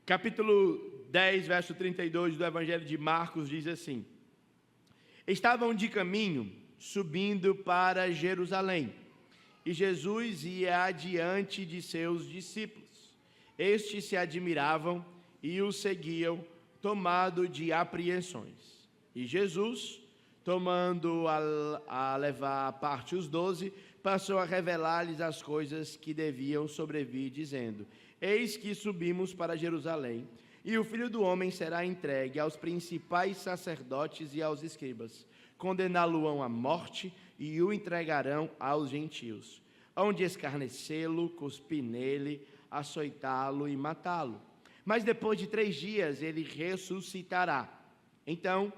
Capítulo 10, verso 32 do Evangelho de Marcos diz assim: Estavam de caminho, subindo para Jerusalém, e Jesus ia adiante de seus discípulos. Estes se admiravam e o seguiam, tomado de apreensões. E Jesus, tomando a levar à parte os 12, passou a revelar-lhes as coisas que deviam sobrevir, dizendo: Eis que subimos para Jerusalém, e o Filho do Homem será entregue aos principais sacerdotes e aos escribas. Condená-lo-ão à morte e o entregarão aos gentios, hão de escarnecê-lo, cuspir nele, açoitá-lo e matá-lo. Mas depois de 3 dias ele ressuscitará. Então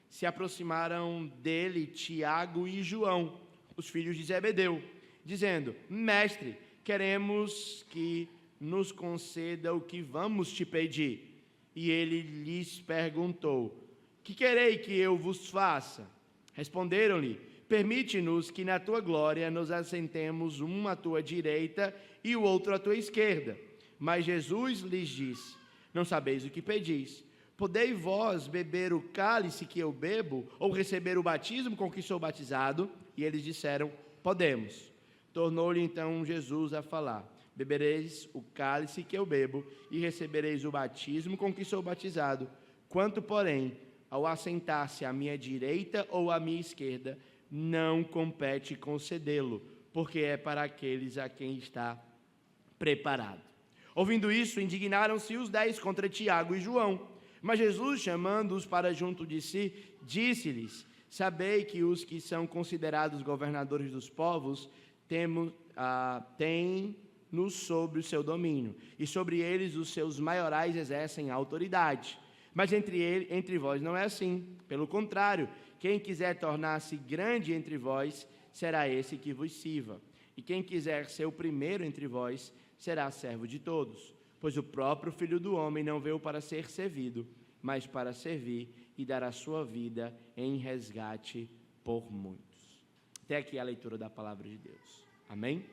se aproximaram dele Tiago e João, os filhos de Zebedeu, dizendo: Mestre, queremos que nos conceda o que vamos te pedir. E ele lhes perguntou: Que querei que eu vos faça? Responderam-lhe: Permite-nos que na tua glória nos assentemos um à tua direita e o outro à tua esquerda. Mas Jesus lhes disse: Não sabeis o que pedis. Podei vós beber o cálice que eu bebo, ou receber o batismo com que sou batizado? E eles disseram: Podemos. Tornou-lhe então Jesus a falar: Bebereis o cálice que eu bebo, e recebereis o batismo com que sou batizado. Quanto, porém, ao assentar-se à minha direita ou à minha esquerda, não compete concedê-lo, porque é para aqueles a quem está preparado. Ouvindo isso, indignaram-se os 10 contra Tiago e João. Mas Jesus, chamando-os para junto de si, disse-lhes: Sabei que os que são considerados governadores dos povos têm-nos sob o seu domínio, e sobre eles os seus maiorais exercem autoridade. Mas entre vós não é assim. Pelo contrário, quem quiser tornar-se grande entre vós, será esse que vos sirva. E quem quiser ser o primeiro entre vós, será servo de todos. Pois o próprio Filho do Homem não veio para ser servido, mas para servir e dar a sua vida em resgate por muitos. Até aqui a leitura da palavra de Deus. Amém?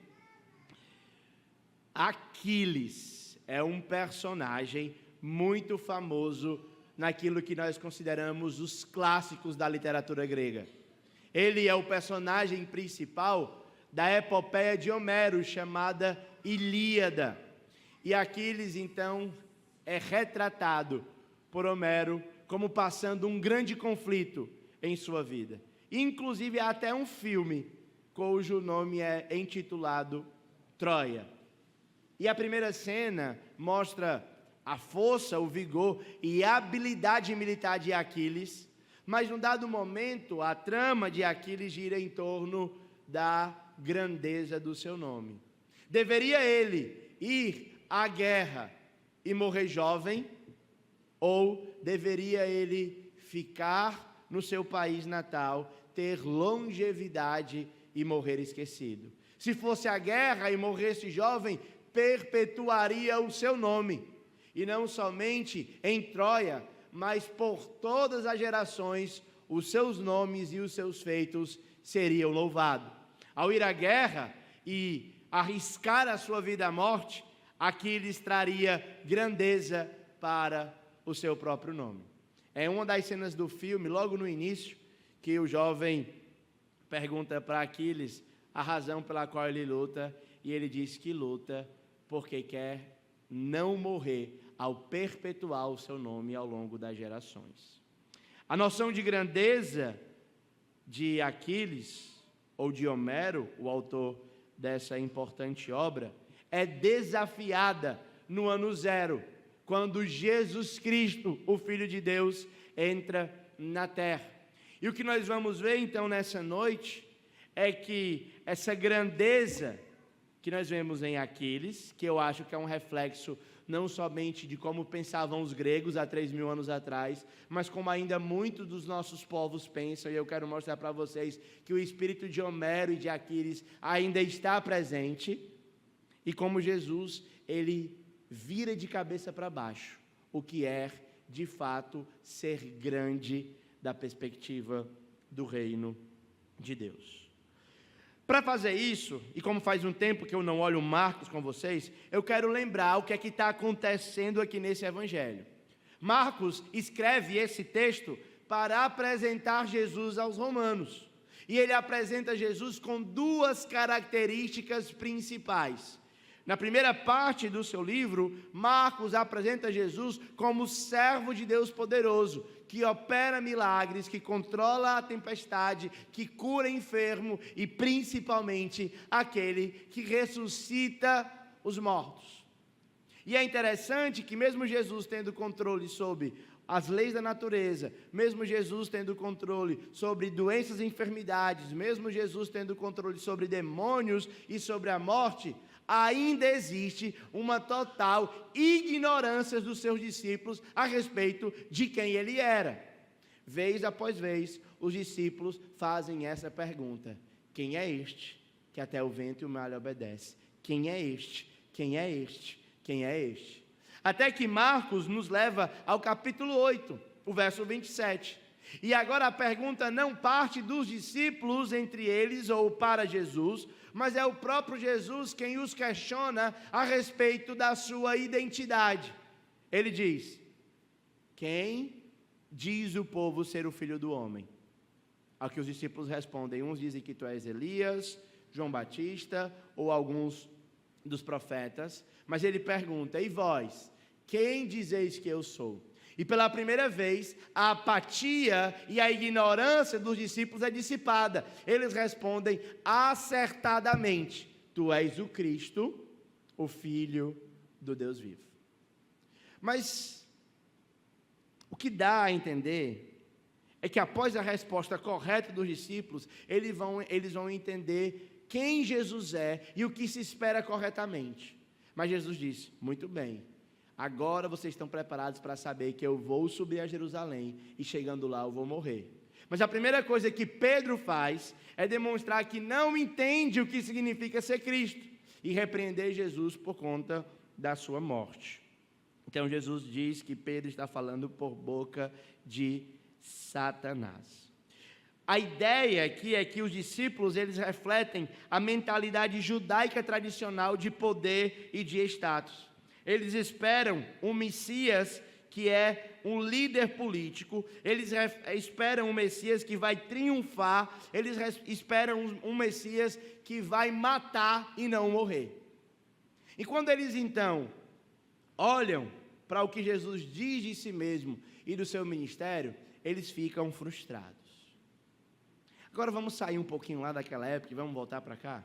Aquiles é um personagem muito famoso naquilo que nós consideramos os clássicos da literatura grega. Ele é o personagem principal da epopeia de Homero, chamada Ilíada. E Aquiles, então, é retratado por Homero como passando um grande conflito em sua vida. Inclusive, há até um filme cujo nome é intitulado Troia. E a primeira cena mostra a força, o vigor e a habilidade militar de Aquiles, mas num dado momento a trama de Aquiles gira em torno da grandeza do seu nome. Deveria ele ir à guerra e morrer jovem, ou deveria ele ficar no seu país natal, ter longevidade e morrer esquecido? Se fosse a guerra e morresse jovem, perpetuaria o seu nome, e não somente em Troia, mas por todas as gerações, os seus nomes e os seus feitos seriam louvados. Ao ir à guerra e arriscar a sua vida à morte, Aquiles traria grandeza para o seu próprio nome. É uma das cenas do filme, logo no início, que o jovem pergunta para Aquiles a razão pela qual ele luta, e ele diz que luta porque quer não morrer ao perpetuar o seu nome ao longo das gerações. A noção de grandeza de Aquiles, ou de Homero, o autor dessa importante obra, é desafiada no ano 0, quando Jesus Cristo, o Filho de Deus, entra na terra. E o que nós vamos ver então nessa noite é que essa grandeza que nós vemos em Aquiles, que eu acho que é um reflexo não somente de como pensavam os gregos há 3.000 anos atrás, mas como ainda muitos dos nossos povos pensam, e eu quero mostrar para vocês que o espírito de Homero e de Aquiles ainda está presente, e como Jesus, ele vira de cabeça para baixo o que é, de fato, ser grande da perspectiva do reino de Deus. Para fazer isso, e como faz um tempo que eu não olho Marcos com vocês, eu quero lembrar o que é que está acontecendo aqui nesse evangelho. Marcos escreve esse texto para apresentar Jesus aos romanos. E ele apresenta Jesus com duas características principais. Na primeira parte do seu livro, Marcos apresenta Jesus como servo de Deus poderoso, que opera milagres, que controla a tempestade, que cura enfermo e principalmente aquele que ressuscita os mortos. E é interessante que mesmo Jesus tendo controle sobre as leis da natureza, mesmo Jesus tendo controle sobre doenças e enfermidades, mesmo Jesus tendo controle sobre demônios e sobre a morte, ainda existe uma total ignorância dos seus discípulos a respeito de quem ele era. Vez após vez, os discípulos fazem essa pergunta: quem é este que até o vento e o mar lhe obedece? Quem é este? Quem é este? Quem é este? Até que Marcos nos leva ao capítulo 8, o verso 27. E agora a pergunta não parte dos discípulos entre eles ou para Jesus, mas é o próprio Jesus quem os questiona a respeito da sua identidade. Ele diz: quem diz o povo ser o filho do homem? Ao que os discípulos respondem, uns dizem que tu és Elias, João Batista ou alguns dos profetas, mas ele pergunta: e vós, quem dizeis que eu sou? E pela primeira vez, a apatia e a ignorância dos discípulos é dissipada. Eles respondem acertadamente: tu és o Cristo, o Filho do Deus vivo. Mas o que dá a entender é que após a resposta correta dos discípulos, eles vão entender quem Jesus é e o que se espera corretamente. Mas Jesus disse: muito bem, agora vocês estão preparados para saber que eu vou subir a Jerusalém e chegando lá eu vou morrer. Mas a primeira coisa que Pedro faz é demonstrar que não entende o que significa ser Cristo e repreender Jesus por conta da sua morte. Então Jesus diz que Pedro está falando por boca de Satanás. A ideia aqui é que os discípulos, eles refletem a mentalidade judaica tradicional de poder e de status. Eles esperam um Messias que é um líder político, eles esperam um Messias que vai triunfar, eles esperam um Messias que vai matar e não morrer. E quando eles então olham para o que Jesus diz de si mesmo e do seu ministério, eles ficam frustrados. Agora vamos sair um pouquinho lá daquela época e vamos voltar para cá?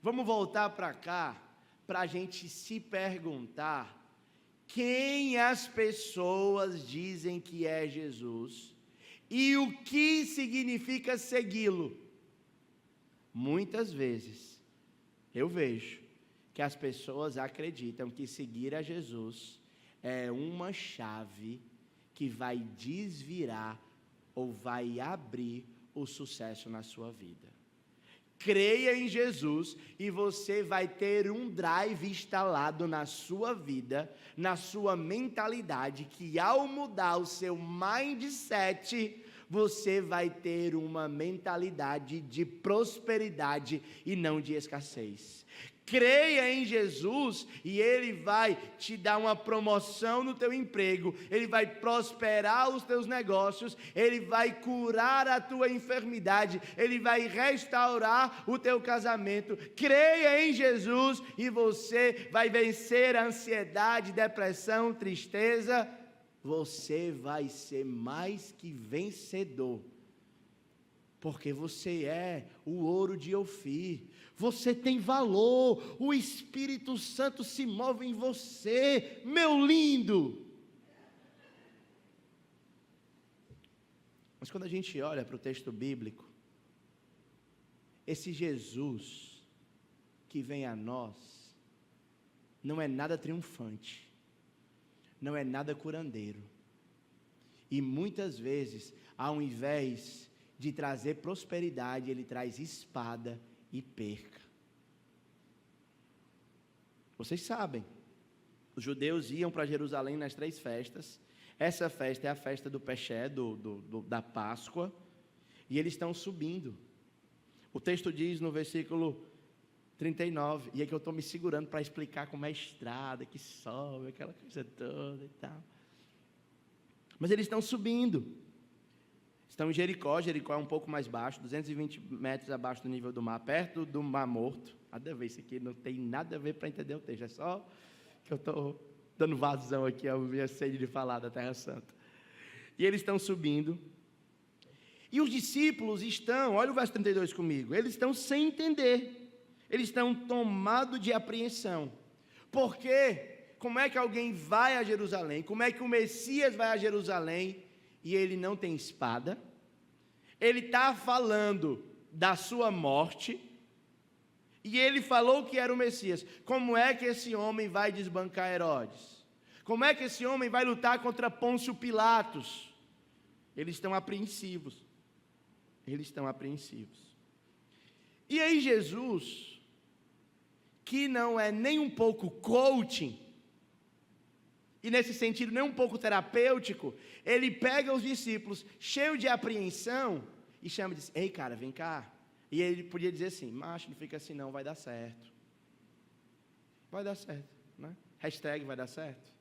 Vamos voltar para cá para a gente se perguntar quem as pessoas dizem que é Jesus e o que significa segui-lo. Muitas vezes eu vejo que as pessoas acreditam que seguir a Jesus é uma chave que vai desvirar ou vai abrir o sucesso na sua vida. Creia em Jesus e você vai ter um drive instalado na sua vida, na sua mentalidade, que ao mudar o seu mindset, você vai ter uma mentalidade de prosperidade e não de escassez. Creia em Jesus e Ele vai te dar uma promoção no teu emprego, Ele vai prosperar os teus negócios, Ele vai curar a tua enfermidade, Ele vai restaurar o teu casamento. Creia em Jesus e você vai vencer a ansiedade, depressão, tristeza. Você vai ser mais que vencedor, porque você é o ouro de Ofir. Você tem valor, o Espírito Santo se move em você, meu lindo. Mas quando a gente olha para o texto bíblico, esse Jesus que vem a nós, não é nada triunfante, não é nada curandeiro, e muitas vezes, ao invés de trazer prosperidade, ele traz espada e perca. Vocês sabem, os judeus iam para Jerusalém nas 3 festas. Essa festa é a festa do Peixé, da Páscoa, e eles estão subindo. O texto diz no versículo 39, e é que eu estou me segurando para explicar como é a estrada, que sobe, aquela coisa toda e tal. Mas eles estão subindo. Estão em Jericó. Jericó é um pouco mais baixo, 220 metros abaixo do nível do mar, perto do Mar Morto. Nada a ver, isso aqui não tem nada a ver para entender o texto, é só que eu estou dando vazão aqui à minha sede de falar da Terra Santa. E eles estão subindo. E os discípulos estão, olha o verso 32 comigo, eles estão sem entender. Eles estão tomados de apreensão. Por quê? Como é que alguém vai a Jerusalém? Como é que o Messias vai a Jerusalém e ele não tem espada? Ele está falando da sua morte e ele falou que era o Messias. Como é que esse homem vai desbancar Herodes? Como é que esse homem vai lutar contra Pôncio Pilatos? Eles estão apreensivos. Eles estão apreensivos. E aí Jesus, que não é nem um pouco coaching, e nesse sentido nem um pouco terapêutico, ele pega os discípulos, cheio de apreensão, e chama e diz: ei cara, vem cá. E ele podia dizer assim: macho, não fica assim não, vai dar certo. Vai dar certo, né? Hashtag vai dar certo.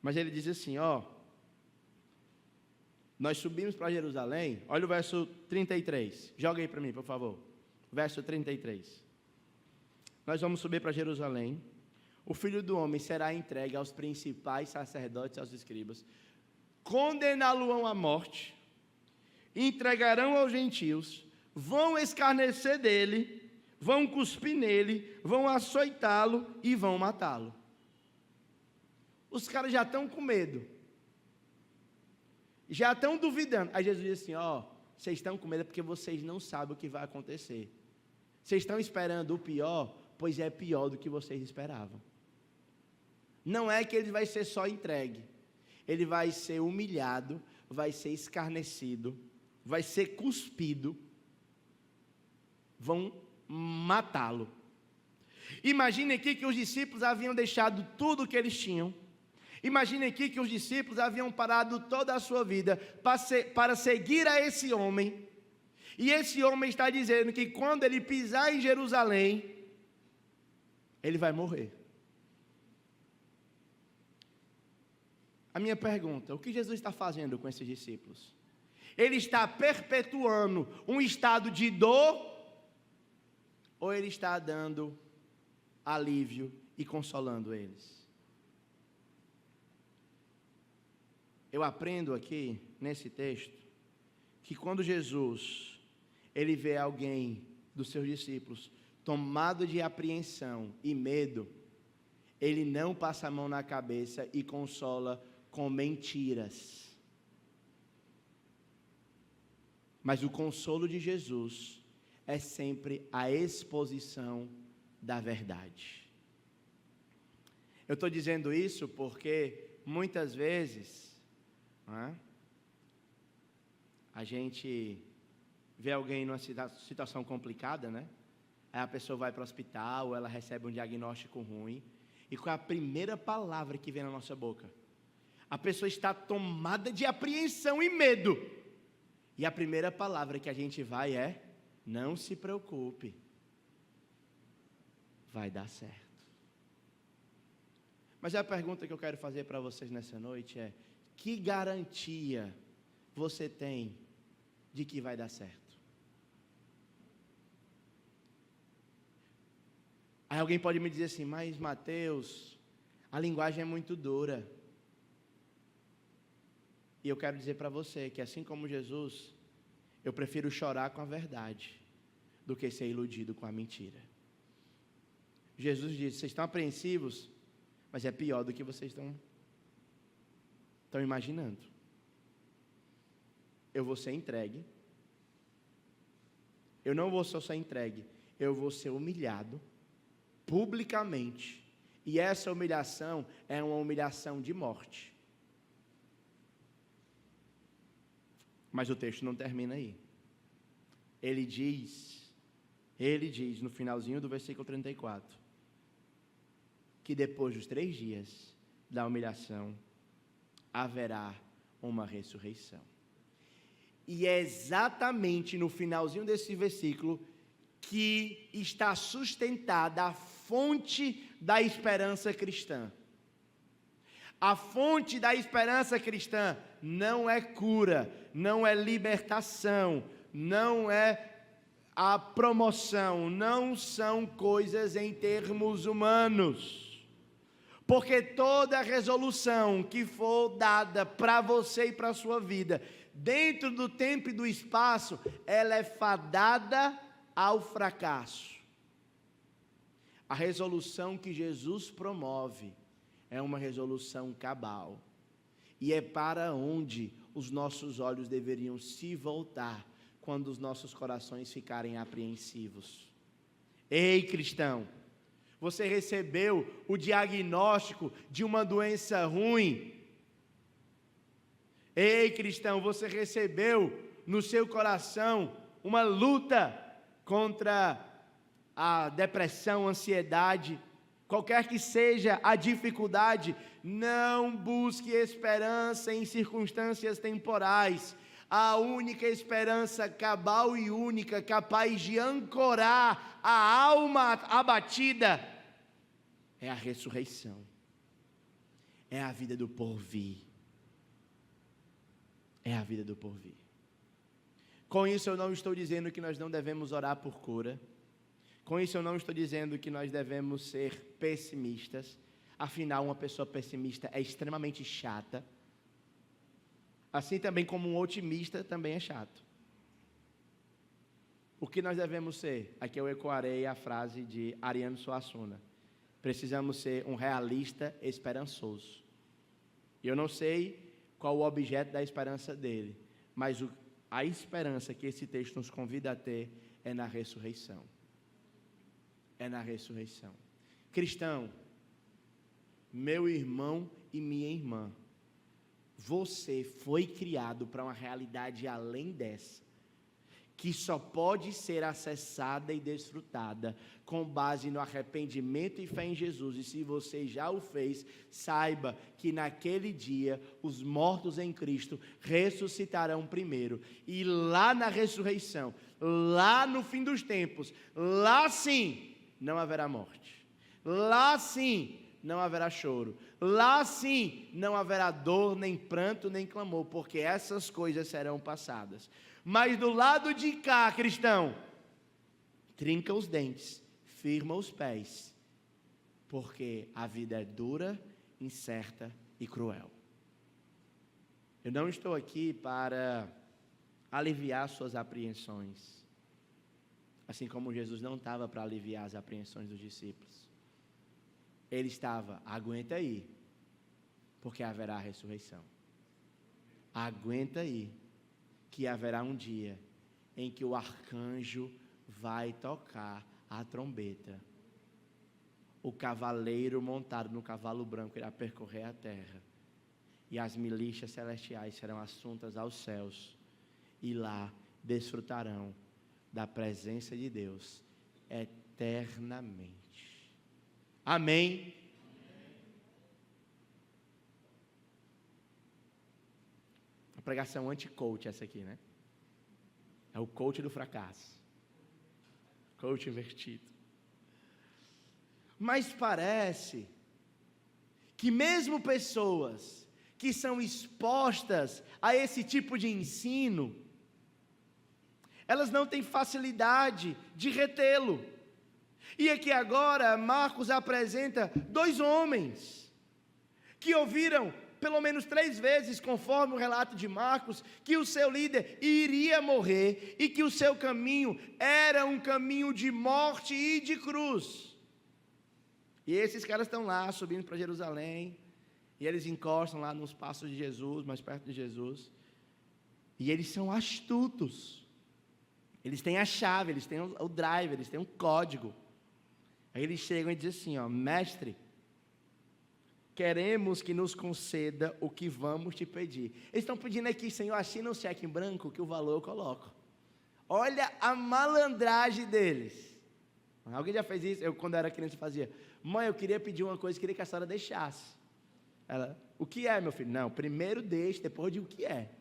Mas ele diz assim: ó, nós subimos para Jerusalém. Olha o verso 33, joga aí para mim, por favor. Verso 33. Nós vamos subir para Jerusalém. O Filho do Homem será entregue aos principais sacerdotes e aos escribas, condená-lo à morte, entregarão aos gentios, vão escarnecer dele, vão cuspir nele, vão açoitá-lo e vão matá-lo. Os caras já estão com medo, já estão duvidando. Aí Jesus diz assim: ó, vocês estão com medo porque vocês não sabem o que vai acontecer. Vocês estão esperando o pior, pois é pior do que vocês esperavam. Não é que ele vai ser só entregue, ele vai ser humilhado, vai ser escarnecido, vai ser cuspido, vão matá-lo. Imagine aqui que os discípulos haviam deixado tudo o que eles tinham. Imagine aqui que os discípulos haviam parado toda a sua vida para seguir a esse homem. E esse homem está dizendo que quando ele pisar em Jerusalém, ele vai morrer. A minha pergunta: o que Jesus está fazendo com esses discípulos? Ele está perpetuando um estado de dor, ou ele está dando alívio e consolando eles? Eu aprendo aqui, nesse texto, que quando Jesus, ele vê alguém dos seus discípulos tomado de apreensão e medo, ele não passa a mão na cabeça e consola com mentiras. Mas o consolo de Jesus é sempre a exposição da verdade. Eu estou dizendo isso porque muitas vezes a gente vê alguém numa situação complicada, né? Aí a pessoa vai para o hospital, ela recebe um diagnóstico ruim, e qual é a primeira palavra que vem na nossa boca? A pessoa está tomada de apreensão e medo, e a primeira palavra que a gente vai é: não se preocupe, vai dar certo. Mas a pergunta que eu quero fazer para vocês nessa noite é: que garantia você tem de que vai dar certo? Aí alguém pode me dizer assim: mas Mateus, a linguagem é muito dura. E eu quero dizer para você que assim como Jesus, eu prefiro chorar com a verdade do que ser iludido com a mentira. Jesus disse: vocês estão apreensivos, mas é pior do que vocês estão imaginando. Eu vou ser entregue. Eu não vou só ser entregue, eu vou ser humilhado publicamente. E essa humilhação é uma humilhação de morte. Mas o texto não termina aí. Ele diz no finalzinho do versículo 34, que depois dos 3 dias da humilhação, haverá uma ressurreição. E é exatamente no finalzinho desse versículo que está sustentada a fonte da esperança cristã. A fonte da esperança cristã não é cura, não é libertação, não é a promoção, não são coisas em termos humanos. Porque toda resolução que for dada para você e para a sua vida, dentro do tempo e do espaço, ela é fadada ao fracasso. A resolução que Jesus promove é uma resolução cabal. E é para onde os nossos olhos deveriam se voltar quando os nossos corações ficarem apreensivos. Ei, cristão, você recebeu o diagnóstico de uma doença ruim. Ei, cristão, você recebeu no seu coração uma luta contra a depressão, a ansiedade, qualquer que seja a dificuldade. Não busque esperança em circunstâncias temporais. A única esperança cabal e única capaz de ancorar a alma abatida é a ressurreição, é a vida do porvir. É a vida do porvir. Com isso eu não estou dizendo que nós não devemos orar por cura. Com isso eu não estou dizendo que nós devemos ser pessimistas. Afinal, uma pessoa pessimista é extremamente chata. Assim também como um otimista também é chato. O que nós devemos ser? Aqui eu ecoarei a frase de Ariano Suassuna. Precisamos ser um realista esperançoso. E eu não sei qual o objeto da esperança dele, mas a esperança que esse texto nos convida a ter é na ressurreição. É na ressurreição. Cristão, meu irmão e minha irmã, você foi criado para uma realidade além dessa, que só pode ser acessada e desfrutada com base no arrependimento e fé em Jesus. E se você já o fez, saiba que naquele dia os mortos em Cristo ressuscitarão primeiro. E lá na ressurreição, lá no fim dos tempos, lá sim não haverá morte. Lá sim não haverá choro. Lá sim não haverá dor, nem pranto, nem clamor, porque essas coisas serão passadas. Mas do lado de cá, cristão, trinca os dentes, firma os pés, porque a vida é dura, incerta e cruel. Eu não estou aqui para aliviar suas apreensões, assim como Jesus não estava para aliviar as apreensões dos discípulos. Ele estava, aguenta aí, porque haverá ressurreição. Aguenta aí, que haverá um dia em que o arcanjo vai tocar a trombeta. O cavaleiro montado no cavalo branco irá percorrer a terra. E as milícias celestiais serão assuntas aos céus. E lá desfrutarão da presença de Deus eternamente. Amém? A pregação anti-coach essa aqui, né? É o coach do fracasso. Coach invertido. Mas parece que mesmo pessoas que são expostas a esse tipo de ensino, elas não têm facilidade de retê-lo. E aqui agora Marcos apresenta dois homens que ouviram pelo menos 3 vezes, conforme o relato de Marcos, que o seu líder iria morrer e que o seu caminho era um caminho de morte e de cruz. E esses caras estão lá subindo para Jerusalém, e eles encostam lá nos passos de Jesus, mais perto de Jesus, e eles são astutos. Eles têm a chave, eles têm o drive, eles têm um código. Aí eles chegam e dizem assim, mestre, queremos que nos conceda o que vamos te pedir. Eles estão pedindo aqui, Senhor, assina um cheque em branco que o valor eu coloco. Olha a malandragem deles. Alguém já fez isso? Eu, quando era criança, fazia. Mãe, eu queria pedir uma coisa, queria que a senhora deixasse. Ela, o que é, meu filho? Não, primeiro deixe, depois diga o que é.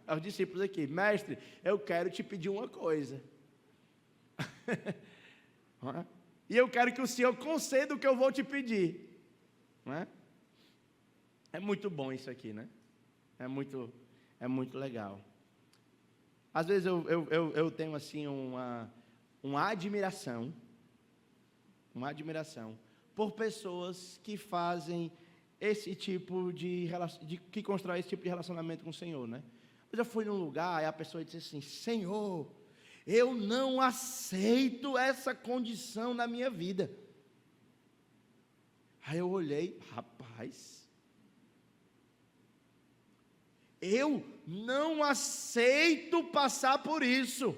Aos discípulos aqui: mestre, eu quero te pedir uma coisa. E eu quero que o Senhor conceda o que eu vou te pedir. É muito bom isso aqui, né? É muito legal. Às vezes eu tenho assim uma admiração por pessoas que fazem esse tipo que constroem esse tipo de relacionamento com o Senhor, né? Eu já fui num lugar e a pessoa disse assim: Senhor, eu não aceito essa condição na minha vida. Aí eu olhei: rapaz, eu não aceito passar por isso.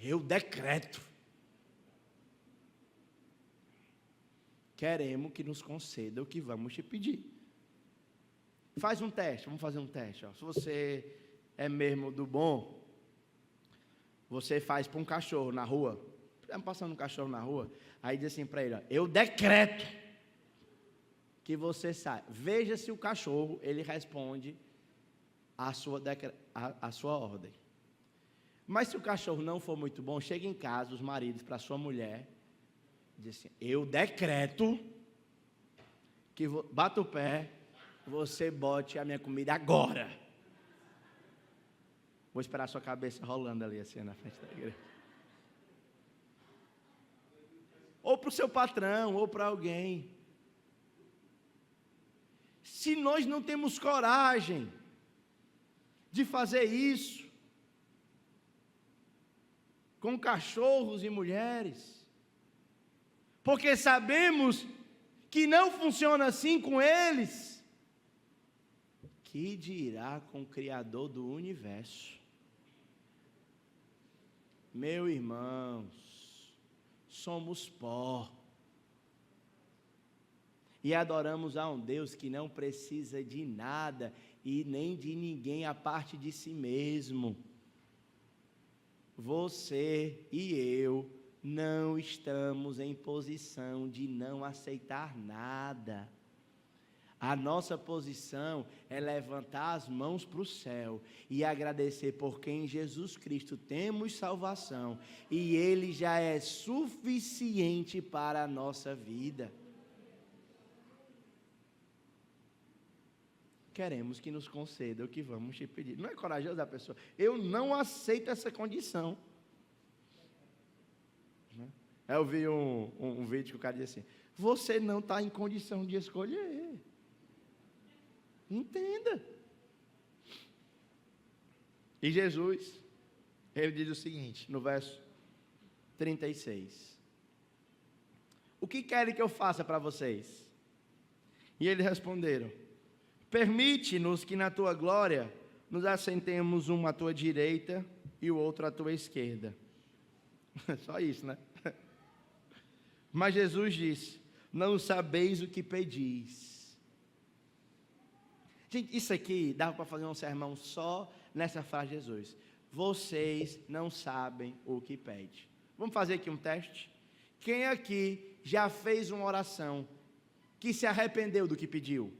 Eu decreto. Queremos que nos conceda o que vamos te pedir. Faz um teste, vamos fazer um teste. Se você é mesmo do bom, você faz para um cachorro na rua. Estamos passando um cachorro na rua, aí diz assim para ele: eu decreto que você sai. Veja se o cachorro, ele responde a sua ordem. Mas se o cachorro não for muito bom, chega em casa, os maridos, para sua mulher, diz assim: eu decreto que bata o pé, você bote a minha comida agora. Vou esperar a sua cabeça rolando ali assim na frente da igreja. Ou para o seu patrão, ou para alguém. Se nós não temos coragem de fazer isso com cachorros e mulheres, porque sabemos que não funciona assim com eles, que dirá com o Criador do universo? Meu irmãos, somos pó, e adoramos a um Deus que não precisa de nada e nem de ninguém a parte de si mesmo. Você e eu não estamos em posição de não aceitar nada. A nossa posição é levantar as mãos para o céu e agradecer porque em Jesus Cristo temos salvação e Ele já é suficiente para a nossa vida. Queremos que nos conceda o que vamos te pedir. Não é corajoso a pessoa? Eu não aceito essa condição. Eu vi um vídeo que o cara disse assim: você não está em condição de escolher. Entenda. E Jesus, ele diz o seguinte, no verso 36. O que querem que eu faça para vocês? E eles responderam: permite-nos que na tua glória nos assentemos um à tua direita e o outro à tua esquerda. Só isso, né? Mas Jesus disse: não sabeis o que pedis. Gente, isso aqui dava para fazer um sermão só nessa frase de Jesus. Vocês não sabem o que pede. Vamos fazer aqui um teste? Quem aqui já fez uma oração que se arrependeu do que pediu?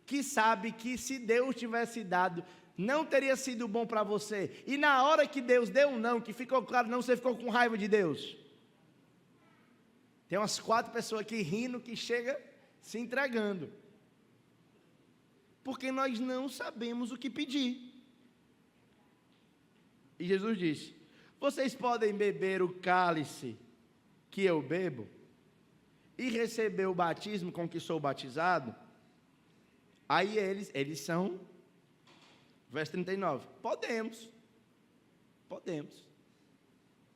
Que sabe que se Deus tivesse dado, não teria sido bom para você. E na hora que Deus deu um não, que ficou claro não, você ficou com raiva de Deus? Tem umas 4 pessoas aqui rindo que chega se entregando. Porque nós não sabemos o que pedir. E Jesus disse: vocês podem beber o cálice que eu bebo e receber o batismo com que sou batizado? Aí eles são, verso 39, podemos.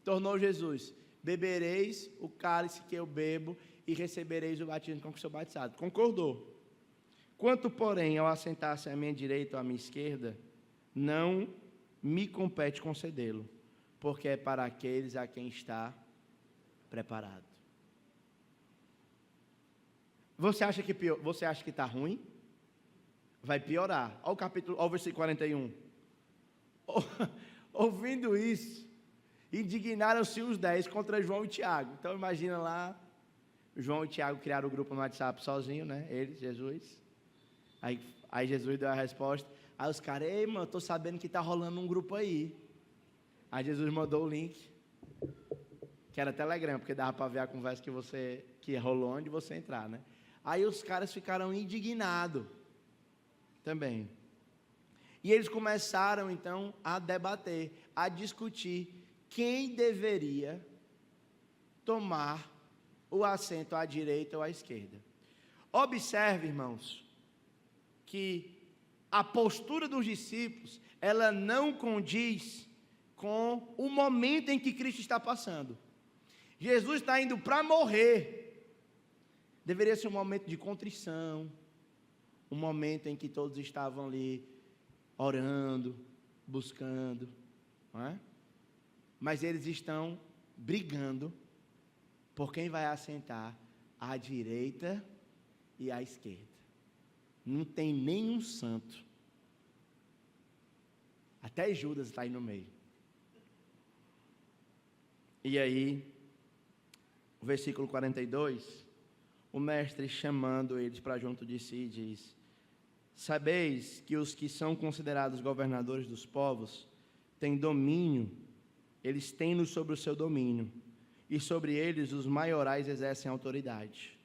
Tornou Jesus: bebereis o cálice que eu bebo e recebereis o batismo com que sou batizado. Concordou. Quanto, porém, ao assentar-se à minha direita ou à minha esquerda, não me compete concedê-lo, porque é para aqueles a quem está preparado. Você acha que está ruim? Vai piorar. Olha o versículo 41. Ouvindo isso, indignaram-se os 10 contra João e Tiago. Então imagina lá, João e Tiago criaram o grupo no WhatsApp sozinho, né? Eles, Jesus. Aí Jesus deu a resposta. Aí os caras, ei, mano, eu tô sabendo que tá rolando um grupo aí. Aí Jesus mandou o link, que era Telegram, porque dava para ver a conversa que rolou onde você entrar, né? Aí os caras ficaram indignados também. E eles começaram, então, a debater, a discutir quem deveria tomar o assento à direita ou à esquerda. Observe, irmãos, que a postura dos discípulos, ela não condiz com o momento em que Cristo está passando. Jesus está indo para morrer. Deveria ser um momento de contrição, um momento em que todos estavam ali orando, buscando, não é? Mas eles estão brigando por quem vai assentar à direita e à esquerda. Não tem nenhum santo. Até Judas está aí no meio. E aí, o versículo 42, o mestre chamando eles para junto de si diz: sabeis que os que são considerados governadores dos povos têm domínio, eles têm-nos sobre o seu domínio, e sobre eles os maiorais exercem autoridade.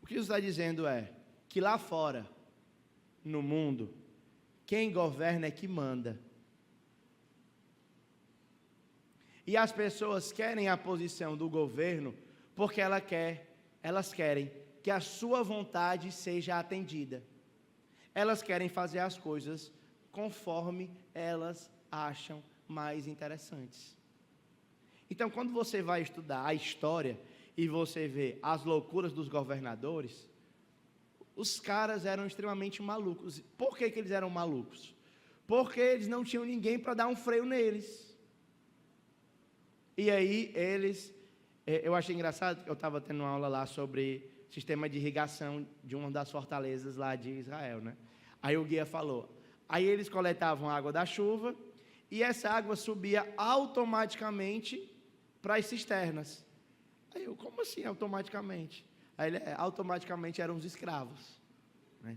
O que Jesus está dizendo é que lá fora, no mundo, quem governa é que manda. E as pessoas querem a posição do governo porque elas querem que a sua vontade seja atendida. Elas querem fazer as coisas conforme elas acham mais interessantes. Então, quando você vai estudar a história e você vê as loucuras dos governadores, os caras eram extremamente malucos. Por que eles eram malucos? Porque eles não tinham ninguém para dar um freio neles. E aí eu achei engraçado, eu estava tendo uma aula lá sobre sistema de irrigação de uma das fortalezas lá de Israel, né? Aí o guia falou, aí eles coletavam a água da chuva, e essa água subia automaticamente para as cisternas. Aí eu, como assim automaticamente? Aí automaticamente eram os escravos, né?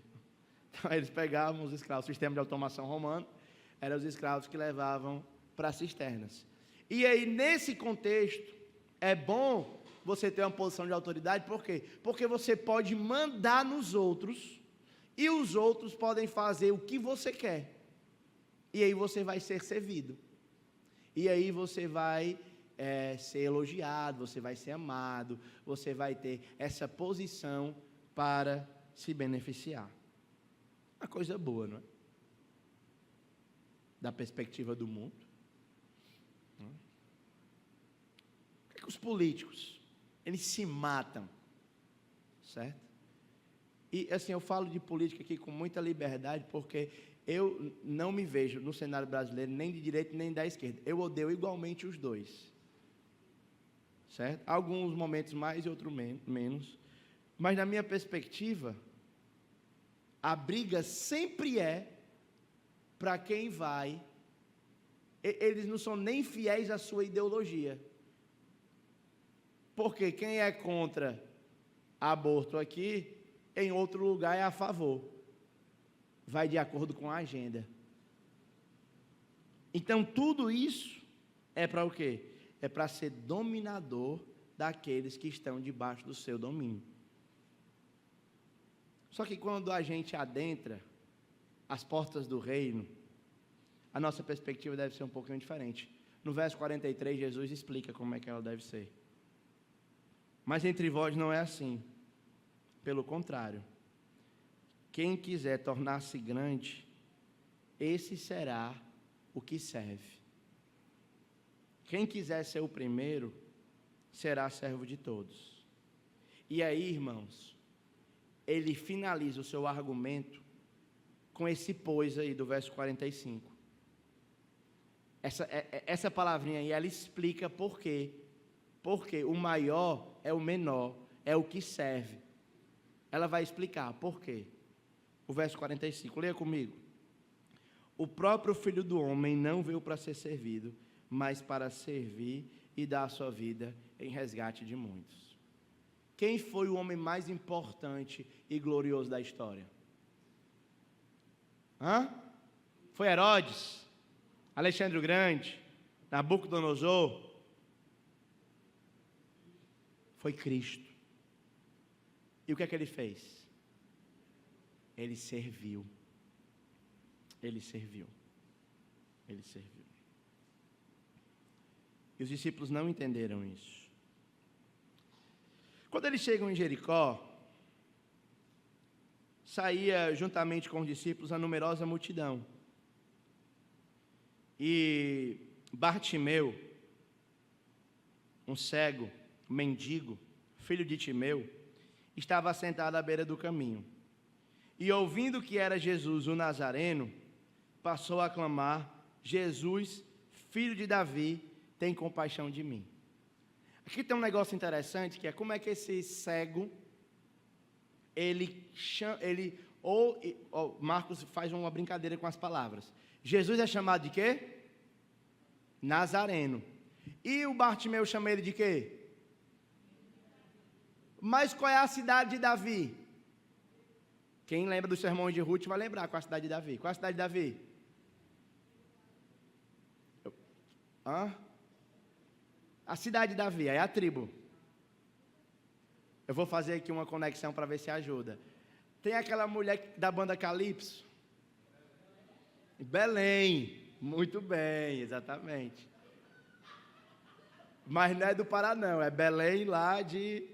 Então eles pegavam os escravos, o sistema de automação romano, eram os escravos que levavam para as cisternas. E aí, nesse contexto, é bom você ter uma posição de autoridade, por quê? Porque você pode mandar nos outros, e os outros podem fazer o que você quer. E aí você vai ser servido. E aí você vai ser elogiado, você vai ser amado, você vai ter essa posição para se beneficiar. Uma coisa boa, não é? Da perspectiva do mundo. Por que os políticos, eles se matam, certo? E assim, eu falo de política aqui com muita liberdade, porque eu não me vejo no cenário brasileiro nem de direita nem da esquerda. Eu odeio igualmente os dois, certo? Alguns momentos mais e outros menos. Mas na minha perspectiva, a briga sempre é para quem vai. Eles não são nem fiéis à sua ideologia. Porque quem é contra aborto aqui, em outro lugar é a favor. Vai de acordo com a agenda. Então tudo isso é para o quê? É para ser dominador daqueles que estão debaixo do seu domínio. Só que quando a gente adentra as portas do reino, a nossa perspectiva deve ser um pouquinho diferente. No verso 43, Jesus explica como é que ela deve ser. Mas entre vós não é assim. Pelo contrário, quem quiser tornar-se grande, esse será o que serve. Quem quiser ser o primeiro, será servo de todos. E aí, irmãos, ele finaliza o seu argumento com esse pois aí do verso 45. Essa palavrinha aí, ela explica por quê. Porque o maior é o menor, é o que serve. Ela vai explicar por quê. O verso 45, leia comigo. O próprio Filho do Homem não veio para ser servido, mas para servir e dar a sua vida em resgate de muitos. quem foi o homem mais importante e glorioso da história? Foi Herodes? Alexandre o Grande? Nabucodonosor? Foi Cristo. E o que é que ele fez? Ele serviu. Ele serviu. Ele serviu. E os discípulos não entenderam isso. Quando eles chegam em Jericó, saía juntamente com os discípulos a numerosa multidão. E Bartimeu, um cego, mendigo, filho de Timeu, estava sentado à beira do caminho. E ouvindo que era Jesus o Nazareno, passou a clamar: Jesus, filho de Davi, tem compaixão de mim. Aqui tem um negócio interessante, que é como é que esse cego, Marcos faz uma brincadeira com as palavras. Jesus é chamado de quê? Nazareno. E o Bartimeu chama ele de quê? Mas qual é a cidade de Davi? Quem lembra dos sermões de Ruth vai lembrar qual é a cidade de Davi. Qual é a cidade de Davi? A cidade de Davi, é a tribo. Eu vou fazer aqui uma conexão para ver se ajuda. Tem aquela mulher da banda Calypso? Belém. Muito bem, exatamente. Mas não é do Pará não, é Belém lá de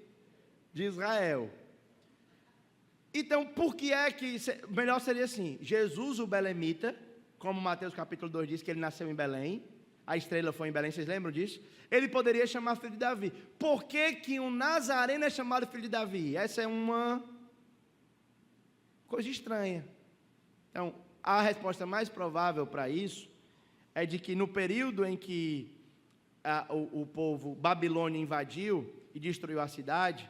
Israel. Então, por que é que... Melhor seria assim: Jesus, o belemita, como Mateus capítulo 2 diz que ele nasceu em Belém, a estrela foi em Belém, vocês lembram disso? Ele poderia chamar filho de Davi. Por que que um nazareno é chamado filho de Davi? Essa é uma coisa estranha. Então, a resposta mais provável para isso é de que no período em que o povo babilônio invadiu e destruiu a cidade,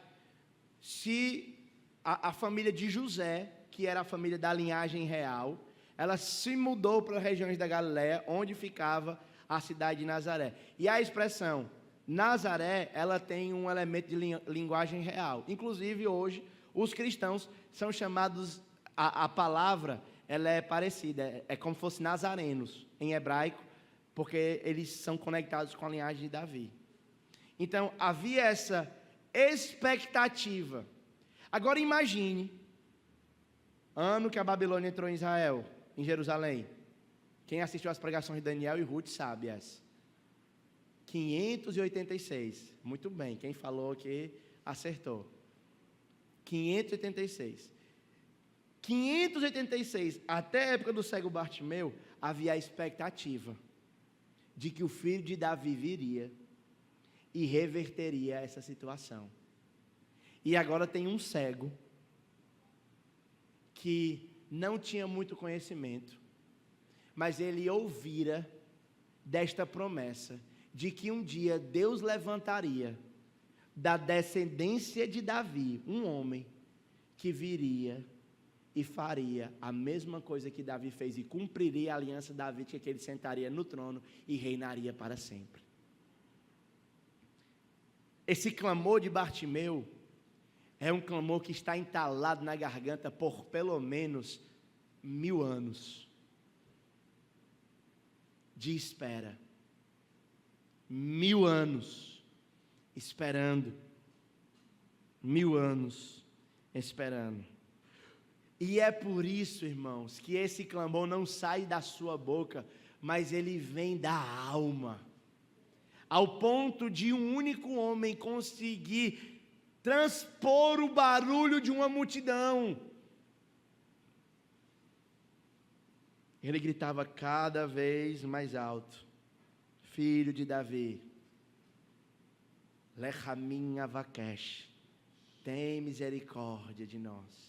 se a família de José, que era a família da linhagem real, ela se mudou para as regiões da Galiléia, onde ficava a cidade de Nazaré. E a expressão Nazaré, ela tem um elemento de linguagem real. Inclusive, hoje, os cristãos são chamados, a palavra, ela é parecida, é como se fosse nazarenos, em hebraico, porque eles são conectados com a linhagem de Davi. Então, havia essa expectativa. Agora imagine, ano que a Babilônia entrou em Israel, em Jerusalém. Quem assistiu às pregações de Daniel e Ruth sabe essa. 586. Muito bem, quem falou aqui acertou. 586. 586, até a época do cego Bartimeu, havia a expectativa de que o filho de Davi viria e reverteria essa situação. E agora tem um cego que não tinha muito conhecimento, mas ele ouvira desta promessa de que um dia Deus levantaria da descendência de Davi um homem que viria e faria a mesma coisa que Davi fez e cumpriria a aliança davídica, que ele sentaria no trono e reinaria para sempre. Esse clamor de Bartimeu é um clamor que está entalado na garganta por pelo menos 1000 anos de espera. 1000 anos esperando. 1000 anos esperando. E é por isso, irmãos, que esse clamor não sai da sua boca, mas ele vem da alma. Ao ponto de um único homem conseguir transpor o barulho de uma multidão. Ele gritava cada vez mais alto: Filho de Davi, Lechamim Avakesh, tem misericórdia de nós.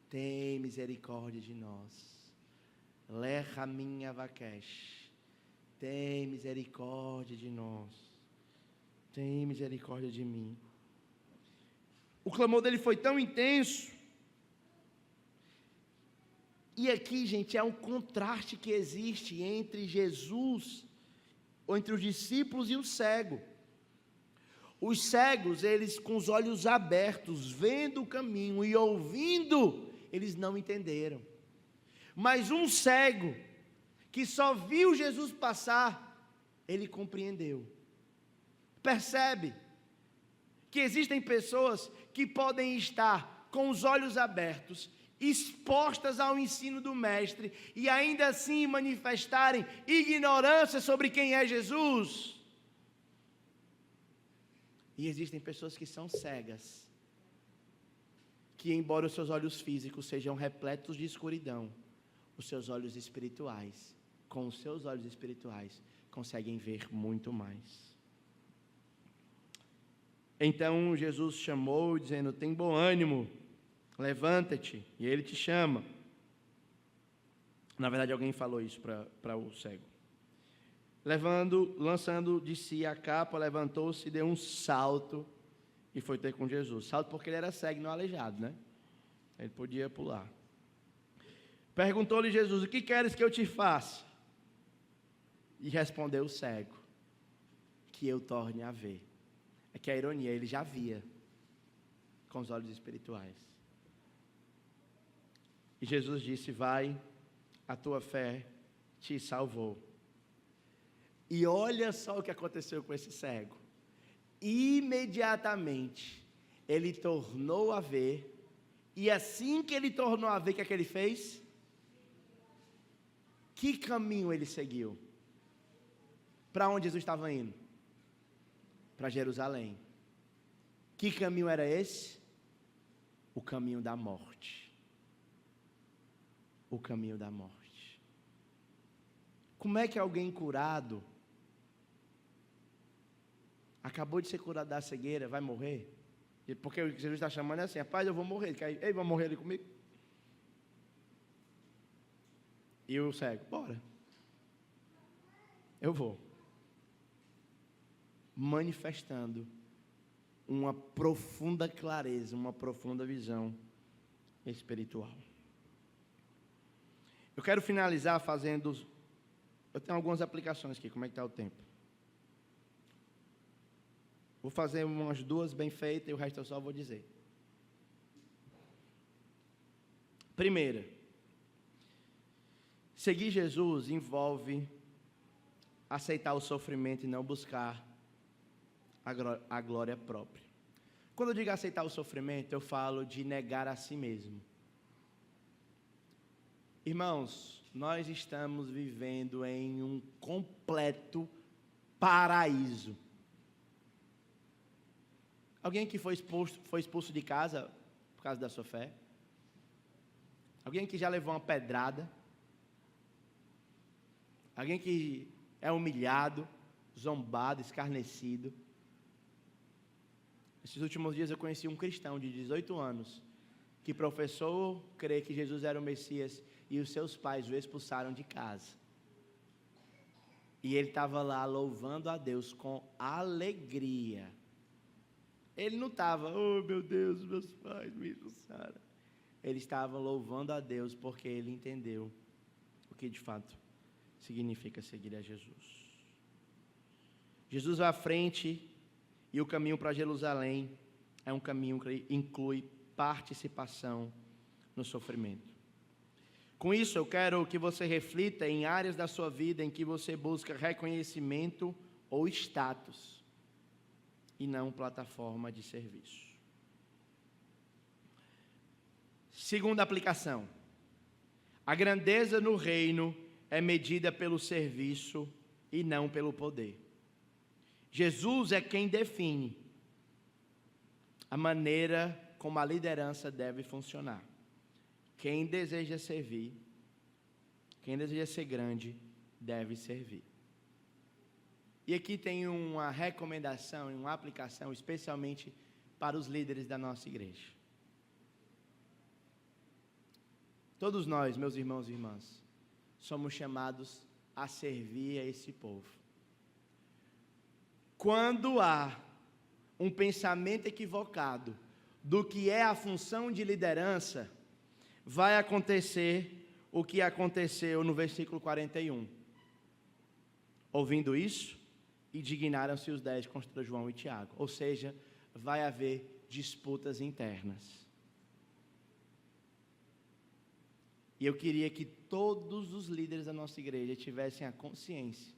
Tem misericórdia de nós. Lechamim Avakesh, tem misericórdia de nós. Tem misericórdia de mim. O clamor dele foi tão intenso. E aqui, gente, é um contraste que existe entre Jesus, ou entre os discípulos e o cego. Os cegos, eles com os olhos abertos, vendo o caminho e ouvindo, eles não entenderam. Mas um cego, que só viu Jesus passar, ele compreendeu. Percebe que existem pessoas que podem estar com os olhos abertos, expostas ao ensino do Mestre, e ainda assim manifestarem ignorância sobre quem é Jesus. E existem pessoas que são cegas, que embora os seus olhos físicos sejam repletos de escuridão, os seus olhos espirituais, com os seus olhos espirituais, conseguem ver muito mais. Então Jesus chamou, dizendo: tem bom ânimo, levanta-te, e ele te chama. Na verdade, alguém falou isso para o cego. Lançando de si a capa, levantou-se, deu um salto e foi ter com Jesus. Salto porque ele era cego e não aleijado, né? Ele podia pular. Perguntou-lhe Jesus: o que queres que eu te faça? E respondeu o cego: que eu torne a ver. É que a ironia, ele já via com os olhos espirituais. E Jesus disse: vai, a tua fé te salvou. E olha só o que aconteceu com esse cego. Imediatamente, ele tornou a ver, e assim que ele tornou a ver, o que é que ele fez? Que caminho ele seguiu? Para onde Jesus estava indo? Para Jerusalém. Que caminho era esse? O caminho da morte. O caminho da morte. Como é que alguém curado, acabou de ser curado da cegueira, vai morrer? Porque o que Jesus está chamando é assim: rapaz, eu vou morrer. Ele vai morrer ali comigo? E o cego: bora. Eu vou. Manifestando uma profunda clareza, uma profunda visão espiritual. Eu quero finalizar fazendo... Eu tenho algumas aplicações aqui. Como é que está o tempo? Vou fazer umas duas bem feitas e o resto eu só vou dizer. Primeira, seguir Jesus envolve aceitar o sofrimento e não buscar a glória própria. Quando eu digo aceitar o sofrimento, eu falo de negar a si mesmo. Irmãos, nós estamos vivendo em um completo paraíso. Alguém que foi expulso de casa por causa da sua fé? Alguém que já levou uma pedrada? Alguém que é humilhado, zombado, escarnecido? Esses últimos dias eu conheci um cristão de 18 anos que professou crer que Jesus era o Messias e os seus pais o expulsaram de casa. E ele estava lá louvando a Deus com alegria. Ele não estava: oh meu Deus, meus pais me expulsaram. Ele estava louvando a Deus porque ele entendeu o que de fato significa seguir a Jesus. Jesus vai à frente e o caminho para Jerusalém é um caminho que inclui participação no sofrimento. Com isso, eu quero que você reflita em áreas da sua vida em que você busca reconhecimento ou status, e não plataforma de serviço. Segunda aplicação: a grandeza no reino é medida pelo serviço e não pelo poder. Jesus é quem define a maneira como a liderança deve funcionar. Quem deseja servir, quem deseja ser grande, deve servir. E aqui tem uma recomendação e uma aplicação especialmente para os líderes da nossa igreja. Todos nós, meus irmãos e irmãs, somos chamados a servir a esse povo. Quando há um pensamento equivocado do que é a função de liderança, vai acontecer o que aconteceu no versículo 41. Ouvindo isso, e dignaram-se os 10 contra João e Tiago. Ou seja, vai haver disputas internas. E eu queria que todos os líderes da nossa igreja tivessem a consciência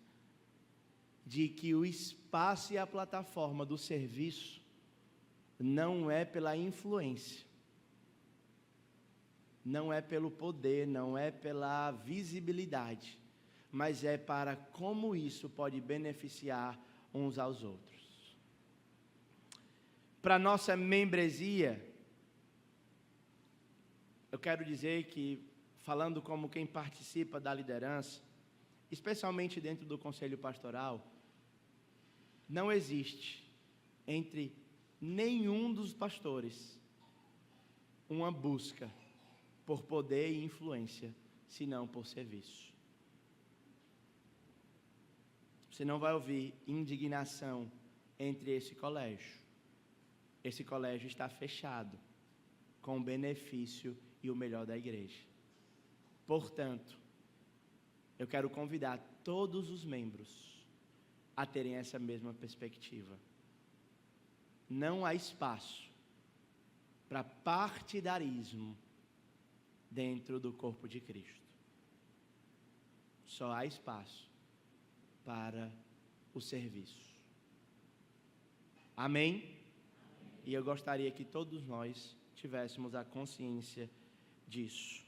de que o espaço e a plataforma do serviço não é pela influência, não é pelo poder, não é pela visibilidade, mas é para como isso pode beneficiar uns aos outros. Para nossa membresia, eu quero dizer que, falando como quem participa da liderança, especialmente dentro do conselho pastoral, não existe entre nenhum dos pastores uma busca por poder e influência, senão por serviço. Você não vai ouvir indignação entre esse colégio. Esse colégio está fechado com o benefício e o melhor da igreja. Portanto, eu quero convidar todos os membros a terem essa mesma perspectiva. Não há espaço para partidarismo dentro do corpo de Cristo. Só há espaço para o serviço. Amém? E eu gostaria que todos nós tivéssemos a consciência disso.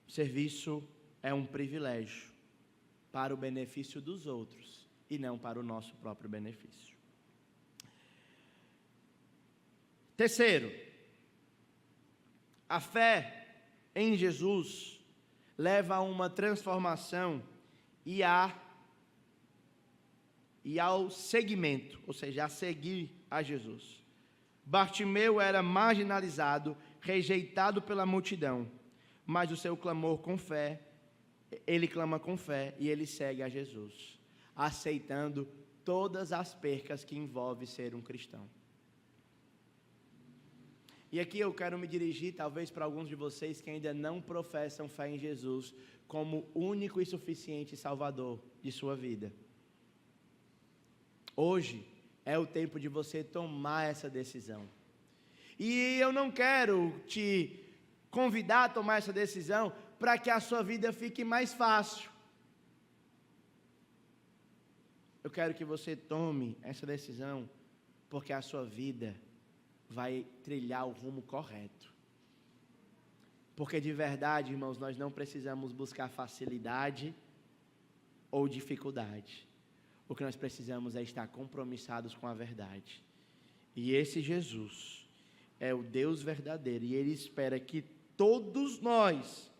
O serviço é um privilégio para o benefício dos outros e não para o nosso próprio benefício. Terceiro, a fé em Jesus leva a uma transformação e ao seguimento, ou seja, a seguir a Jesus. Bartimeu era marginalizado, rejeitado pela multidão, mas o seu clamor com fé, ele clama com fé e ele segue a Jesus, aceitando todas as percas que envolve ser um cristão. E aqui eu quero me dirigir talvez para alguns de vocês que ainda não professam fé em Jesus como único e suficiente Salvador de sua vida. Hoje é o tempo de você tomar essa decisão. E eu não quero te convidar a tomar essa decisão para que a sua vida fique mais fácil. Eu quero que você tome essa decisão porque a sua vida vai trilhar o rumo correto. Porque de verdade, irmãos, nós não precisamos buscar facilidade ou dificuldade. O que nós precisamos é estar compromissados com a verdade. E esse Jesus é o Deus verdadeiro e Ele espera que todos nós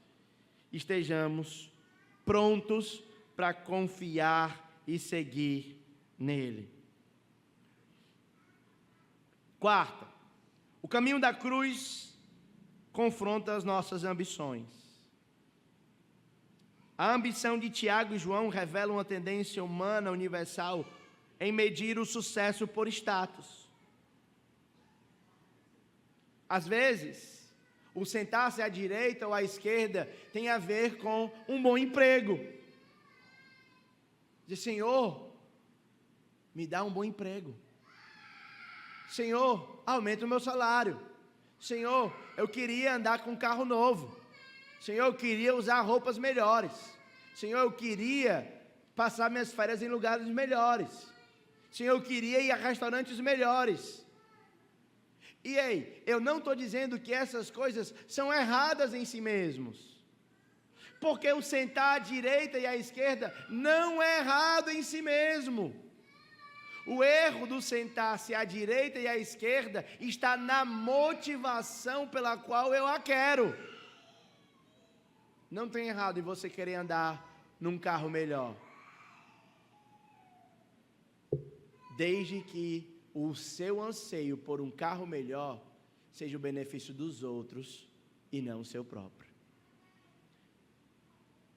estejamos prontos para confiar e seguir nele. Quarta, o caminho da cruz confronta as nossas ambições. A ambição de Tiago e João revela uma tendência humana universal em medir o sucesso por status. Às vezes, o sentar-se à direita ou à esquerda tem a ver com um bom emprego. Diz: Senhor, me dá um bom emprego. Senhor, aumenta o meu salário. Senhor, eu queria andar com um carro novo. Senhor, eu queria usar roupas melhores. Senhor, eu queria passar minhas férias em lugares melhores. Senhor, eu queria ir a restaurantes melhores. E ei, eu não estou dizendo que essas coisas são erradas em si mesmos. Porque o sentar à direita e à esquerda não é errado em si mesmo. O erro do sentar-se à direita e à esquerda está na motivação pela qual eu a quero. Não tem errado em você querer andar num carro melhor, desde que o seu anseio por um carro melhor seja o benefício dos outros e não o seu próprio.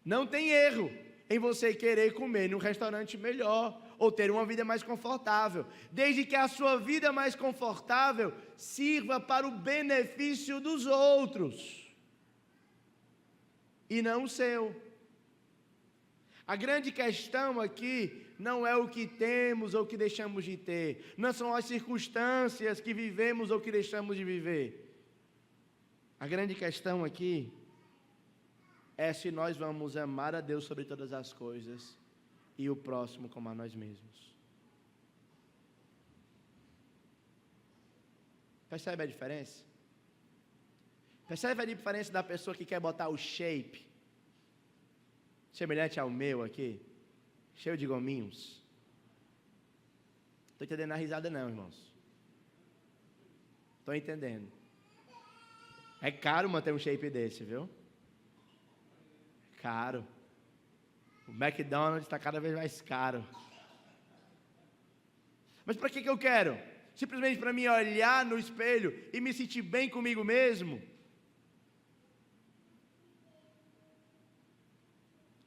Não tem erro em você querer comer num restaurante melhor ou ter uma vida mais confortável, desde que a sua vida mais confortável sirva para o benefício dos outros e não o seu. A grande questão aqui não é o que temos ou o que deixamos de ter, não são as circunstâncias que vivemos ou que deixamos de viver. A grande questão aqui é se nós vamos amar a Deus sobre todas as coisas e o próximo como a nós mesmos. Percebe a diferença? Percebe a diferença da pessoa que quer botar o shape semelhante ao meu aqui, cheio de gominhos? Estou entendendo a risada não, irmãos. Estou entendendo. É caro manter um shape desse, viu? Caro. O McDonald's está cada vez mais caro. Mas para que eu quero? Simplesmente para mim olhar no espelho e me sentir bem comigo mesmo?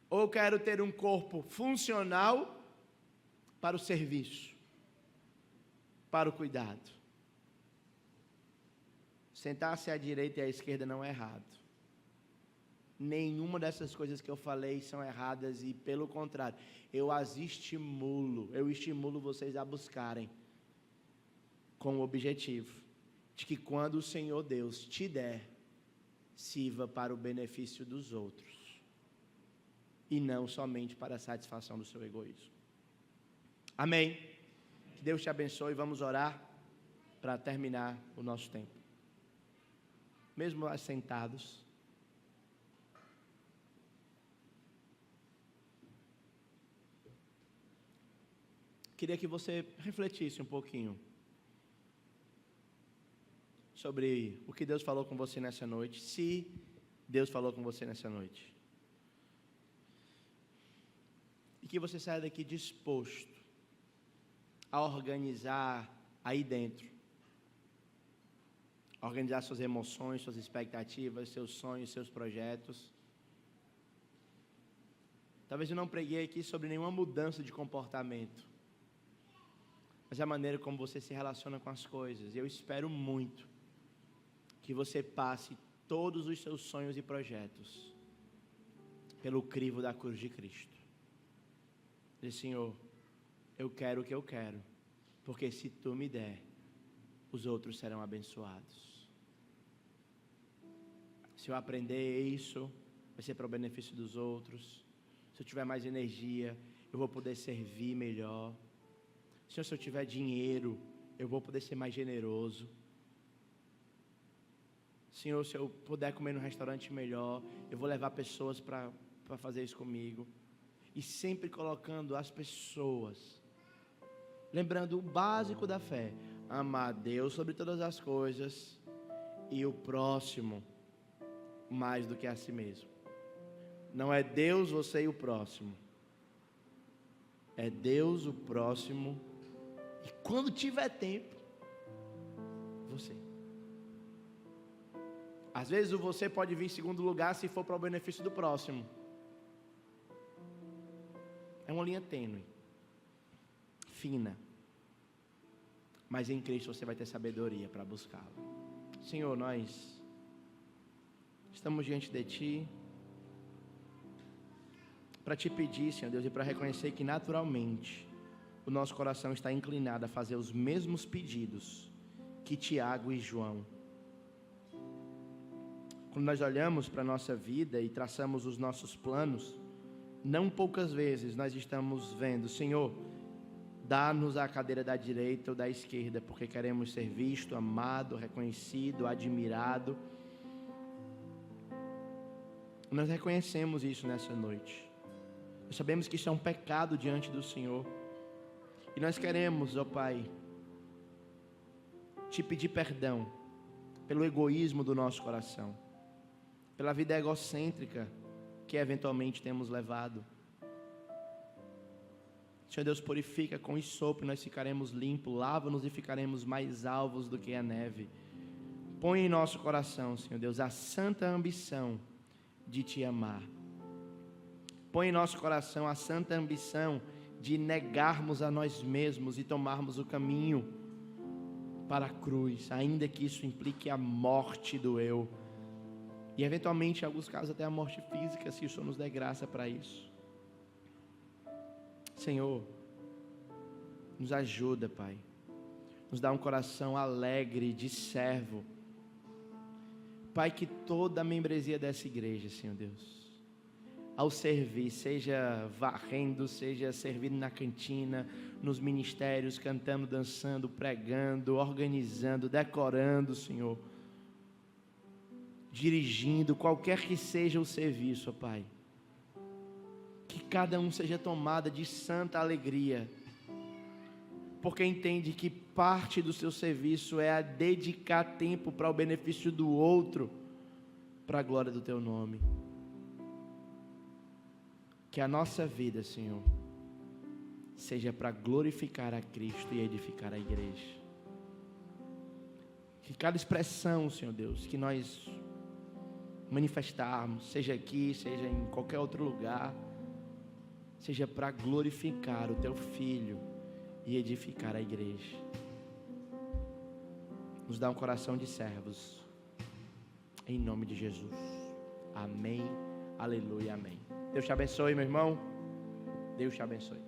Ou quero ter um corpo funcional para o serviço, para o cuidado? Sentar-se à direita e à esquerda não é errado. Nenhuma dessas coisas que eu falei são erradas e, pelo contrário, eu estimulo vocês a buscarem com o objetivo de que quando o Senhor Deus te der, sirva para o benefício dos outros e não somente para a satisfação do seu egoísmo. Amém? Que Deus te abençoe. Vamos orar para terminar o nosso tempo. Mesmo assentados. Queria que você refletisse um pouquinho sobre o que Deus falou com você nessa noite, se Deus falou com você nessa noite. E que você saia daqui disposto a organizar aí dentro. Organizar suas emoções, suas expectativas, seus sonhos, seus projetos. Talvez eu não preguei aqui sobre nenhuma mudança de comportamento, mas a maneira como você se relaciona com as coisas. E eu espero muito que você passe todos os seus sonhos e projetos pelo crivo da cruz de Cristo. Diz: Senhor, eu quero o que eu quero, porque se Tu me der, os outros serão abençoados. Se eu aprender isso, vai ser para o benefício dos outros. Se eu tiver mais energia, eu vou poder servir melhor. Senhor, se eu tiver dinheiro, eu vou poder ser mais generoso. Senhor, se eu puder comer num restaurante melhor, eu vou levar pessoas para fazer isso comigo. E sempre colocando as pessoas, lembrando o básico da fé: amar a Deus sobre todas as coisas e o próximo mais do que a si mesmo. Não é Deus, você e o próximo. É Deus, o próximo, e quando tiver tempo, você. Às vezes o você pode vir em segundo lugar se for para o benefício do próximo. É uma linha tênue, fina, mas em Cristo você vai ter sabedoria para buscá-lo. Senhor, nós estamos diante de Ti para Te pedir, Senhor Deus, e para reconhecer que naturalmente o nosso coração está inclinado a fazer os mesmos pedidos que Tiago e João. Quando nós olhamos para a nossa vida e traçamos os nossos planos, não poucas vezes nós estamos vendo: Senhor, dá-nos a cadeira da direita ou da esquerda, porque queremos ser visto, amado, reconhecido, admirado. Nós reconhecemos isso nessa noite. Nós sabemos que isso é um pecado diante do Senhor. E nós queremos, ó Pai, Te pedir perdão pelo egoísmo do nosso coração, pela vida egocêntrica que eventualmente temos levado. Senhor Deus, purifica com hisopo e nós ficaremos limpos, lava-nos e ficaremos mais alvos do que a neve. Põe em nosso coração, Senhor Deus, a santa ambição de Te amar. Põe em nosso coração a santa ambição de negarmos a nós mesmos e tomarmos o caminho para a cruz, ainda que isso implique a morte do eu. E eventualmente, em alguns casos, até a morte física, se o Senhor nos der graça para isso. Senhor, nos ajuda, Pai. Nos dá um coração alegre de servo. Pai, que toda a membresia dessa igreja, Senhor Deus, ao servir, seja varrendo, seja servindo na cantina, nos ministérios, cantando, dançando, pregando, organizando, decorando, Senhor, dirigindo, qualquer que seja o serviço, ó Pai, que cada um seja tomada de santa alegria, porque entende que parte do seu serviço é a dedicar tempo para o benefício do outro, para a glória do Teu nome. Que a nossa vida, Senhor, seja para glorificar a Cristo e edificar a igreja. Que cada expressão, Senhor Deus, que nós manifestarmos, seja aqui, seja em qualquer outro lugar, seja para glorificar o Teu Filho e edificar a igreja. Nos dá um coração de servos, em nome de Jesus. Amém, aleluia, amém. Deus te abençoe, meu irmão. Deus te abençoe.